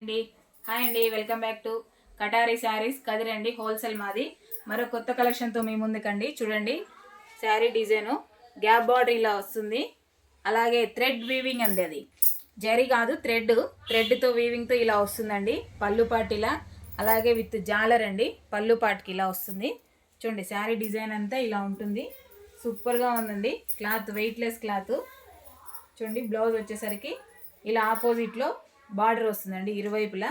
అండి హాయ్ అండి, welcome back to Katari sarees కదిరండి. హోల్సేల్ మాది. మరో కొత్త కలెక్షన్తో మీ ముందుకండి. చూడండి, శారీ డిజైను గ్యాప్ బార్డర్ ఇలా వస్తుంది. అలాగే థ్రెడ్ వీవింగ్ అండి, అది జరీ కాదు థ్రెడ్తో వీవింగ్తో ఇలా వస్తుందండి. పళ్ళు పాటు ఇలా, అలాగే విత్ జాలర్ అండి. పళ్ళు పాటుకి ఇలా వస్తుంది. చూడండి, శారీ డిజైన్ అంతా ఇలా ఉంటుంది. సూపర్గా ఉందండి. Cloth weightless cloth. చూడండి, బ్లౌజ్ వచ్చేసరికి ఇలా ఆపోజిట్లో బార్డర్ వస్తుందండి ఇరువైపులా.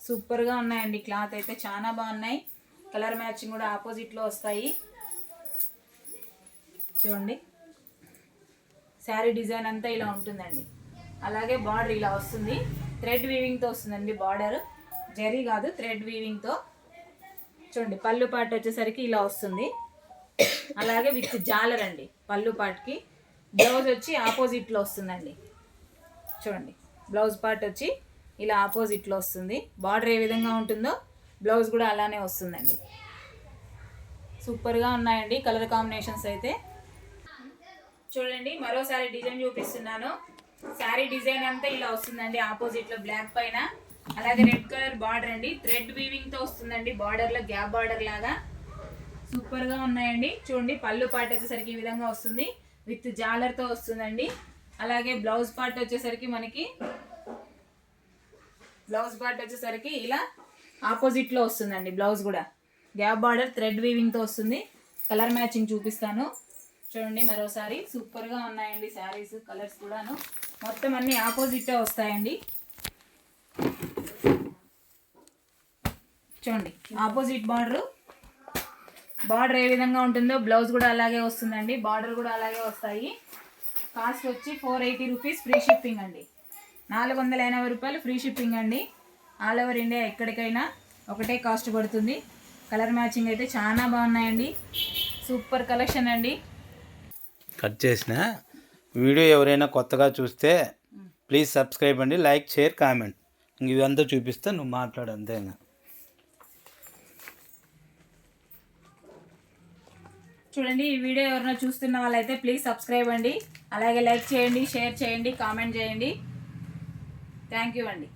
సూపర్గా ఉన్నాయండి. క్లాత్ అయితే చాలా బాగున్నాయి. కలర్ మ్యాచింగ్ కూడా ఆపోజిట్లో వస్తాయి. చూడండి, శారీ డిజైన్ అంతా ఇలా ఉంటుందండి. అలాగే బార్డర్ ఇలా వస్తుంది. థ్రెడ్ వీవింగ్తో వస్తుందండి బార్డర్, జరీ కాదు థ్రెడ్ వీవింగ్తో. చూడండి, పళ్ళు పాటు వచ్చేసరికి ఇలా వస్తుంది. అలాగే విత్ జాలర్ అండి పళ్ళు పాటుకి. బ్లౌజ్ వచ్చి ఆపోజిట్లో వస్తుందండి. చూడండి, బ్లౌజ్ పార్ట్ వచ్చి ఇలా ఆపోజిట్లో వస్తుంది. బార్డర్ ఏ విధంగా ఉంటుందో బ్లౌజ్ కూడా అలానే వస్తుందండి. సూపర్గా ఉన్నాయండి కలర్ కాంబినేషన్స్ అయితే. చూడండి, మరోసారి డిజైన్ చూపిస్తున్నాను. శారీ డిజైన్ అంతా ఇలా వస్తుందండి. ఆపోజిట్లో బ్లాక్ పైన అలాగే రెడ్ కలర్ బార్డర్ అండి. థ్రెడ్ వీవింగ్తో వస్తుందండి. బార్డర్లో గ్యాప్ బార్డర్ లాగా సూపర్గా ఉన్నాయండి. చూడండి, పళ్ళు పార్ట్ వచ్చేసరికి ఈ విధంగా వస్తుంది. విత్ జాలర్తో వస్తుందండి. అలాగే బ్లౌజ్ పార్ట్ వచ్చేసరికి మనకి ఇలా ఆపోజిట్లో వస్తుందండి. బ్లౌజ్ కూడా గ్యాప్ బార్డర్ థ్రెడ్ వీవింగ్తో వస్తుంది. కలర్ మ్యాచింగ్ చూపిస్తాను. చూడండి మరోసారి. సూపర్గా ఉన్నాయండి శారీస్. కలర్స్ కూడాను మొత్తం అన్ని ఆపోజిటే వస్తాయండి. చూడండి, ఆపోజిట్ బార్డర్ ఏ విధంగా ఉంటుందో బ్లౌజ్ కూడా అలాగే వస్తుందండి. బార్డర్ కూడా అలాగే వస్తాయి. కాస్ట్ వచ్చి 480 రూపీస్, ఫ్రీ షిప్పింగ్ అండి. 480 రూపాయలు ఫ్రీ షిప్పింగ్ అండి. ఆల్ ఓవర్ ఇండియా ఎక్కడికైనా ఒకటే కాస్ట్ పడుతుంది. కలర్ మ్యాచింగ్ అయితే చాలా బాగున్నాయండి. సూపర్ కలెక్షన్ అండి. కట్ చేసిన వీడియో ఎవరైనా కొత్తగా చూస్తే ప్లీజ్ సబ్స్క్రైబ్ అండి, లైక్, షేర్, కామెంట్. ఇవంతా చూపిస్తే నువ్వు మాట్లాడు అంతేనా. చూడండి, ఈ వీడియో ఎవరైనా చూస్తున్న వాళ్ళైతే ప్లీజ్ సబ్స్క్రైబ్ అండి. అలాగే లైక్ చేయండి, షేర్ చేయండి, కామెంట్ చేయండి. థ్యాంక్ యూ అండి.